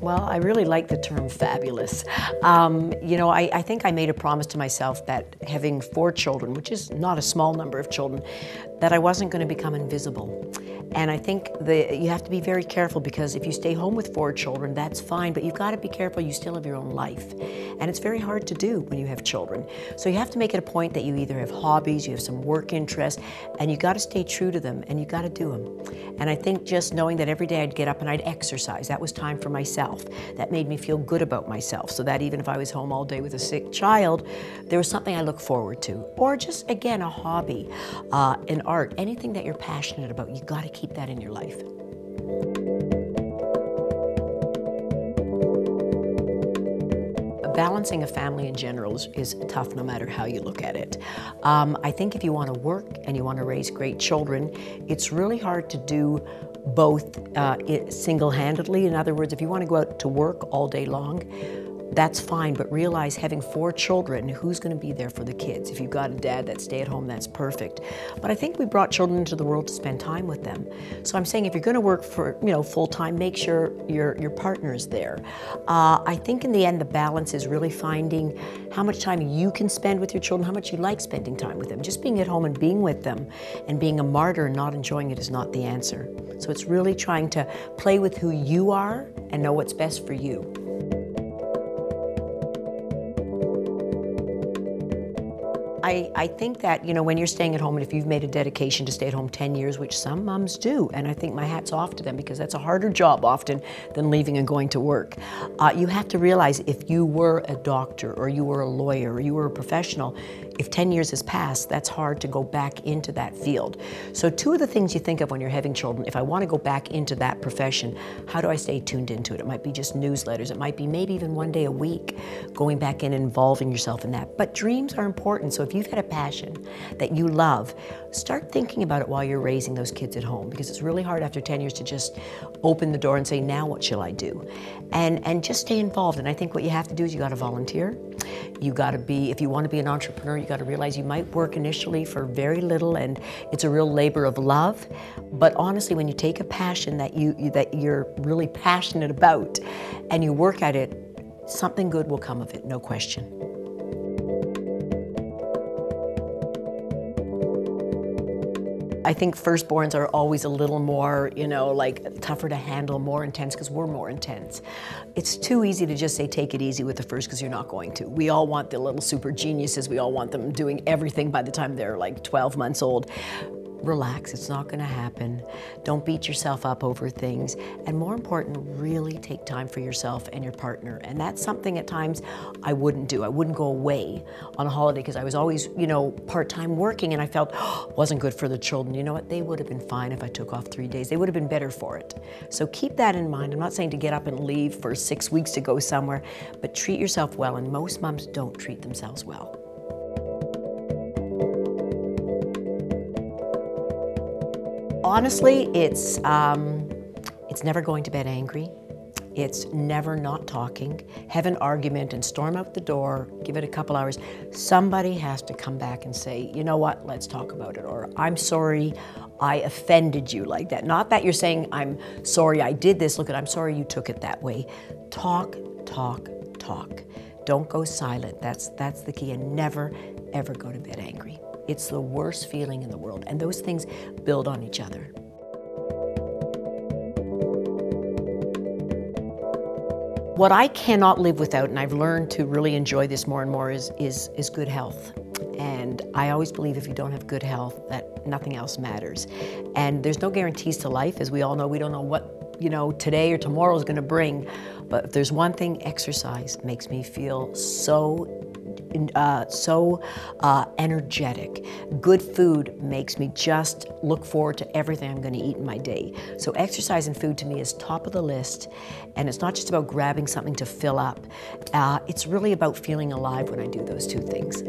Well, I really like the term fabulous. I think I made a promise to myself that having 4 children, which is not a small number of children, that I wasn't going to become invisible. And I think you have to be very careful, because if you stay home with 4 children, that's fine, but you've got to be careful you still have your own life. And it's very hard to do when you have children. So you have to make it a point that you either have hobbies, you have some work interests, and you got to stay true to them, and you got to do them. And I think just knowing that every day I'd get up and I'd exercise, that was time for myself. That made me feel good about myself, so that even if I was home all day with a sick child, there was something I look forward to. Or just, again, a hobby, an art, anything that you're passionate about, you got to keep that in your life. Balancing a family in general is tough no matter how you look at it. I think if you want to work and you want to raise great children, it's really hard to do both single-handedly. In other words, if you want to go out to work all day long, that's fine, but realize having 4 children, who's going to be there for the kids? If you've got a dad that stay at home, that's perfect. But I think we brought children into the world to spend time with them. So I'm saying if you're going to work for, full-time, make sure your partner's there. I think in the end, the balance is really finding how much time you can spend with your children, how much you like spending time with them. Just being at home and being with them and being a martyr and not enjoying it is not the answer. So it's really trying to play with who you are and know what's best for you. I think that, when you're staying at home, and if you've made a dedication to stay at home 10 years, which some moms do, and I think my hat's off to them, because that's a harder job often than leaving and going to work. You have to realize if you were a doctor, or you were a lawyer, or you were a professional, if 10 years has passed, that's hard to go back into that field. So 2 of the things you think of when you're having children, if I want to go back into that profession, how do I stay tuned into it? It might be just newsletters, it might be maybe even one day a week, going back in and involving yourself in that. But dreams are important, so if you've had a passion that you love, start thinking about it while you're raising those kids at home, because it's really hard after 10 years to just open the door and say, now what shall I do? And just stay involved. And I think what you have to do is you got to volunteer. You got to be, if you want to be an entrepreneur, you got to realize you might work initially for very little, and it's a real labor of love. But honestly, when you take a passion that you're really passionate about and you work at it, something good will come of it, no question. I think firstborns are always a little more, tougher to handle, more intense, because we're more intense. It's too easy to just say, take it easy with the first, because you're not going to. We all want the little super geniuses. We all want them doing everything by the time they're like 12 months old. Relax, it's not going to happen. Don't beat yourself up over things. And more important, really take time for yourself and your partner. And that's something at times I wouldn't do. I wouldn't go away on a holiday, because I was always, part-time working, and I felt wasn't good for the children. You know what? They would have been fine if I took off 3 days. They would have been better for it. So keep that in mind. I'm not saying to get up and leave for 6 weeks to go somewhere, but treat yourself well. And most moms don't treat themselves well. Honestly, it's never going to bed angry. It's never not talking. Have an argument and storm out the door, give it a couple hours. Somebody has to come back and say, you know what, let's talk about it. Or, I'm sorry I offended you like that. Not that you're saying, I'm sorry I did this. Look, I'm sorry you took it that way. Talk, talk, talk. Don't go silent. That's the key. And never, ever go to bed angry. It's the worst feeling in the world, and those things build on each other. What I cannot live without, and I've learned to really enjoy this more and more, is good health. And I always believe if you don't have good health, that nothing else matters. And there's no guarantees to life, as we all know. We don't know what today or tomorrow is going to bring. But if there's one thing, exercise makes me feel so energetic. Good food makes me just look forward to everything I'm going to eat in my day. So exercise and food to me is top of the list, and it's not just about grabbing something to fill up. It's really about feeling alive when I do those 2 things.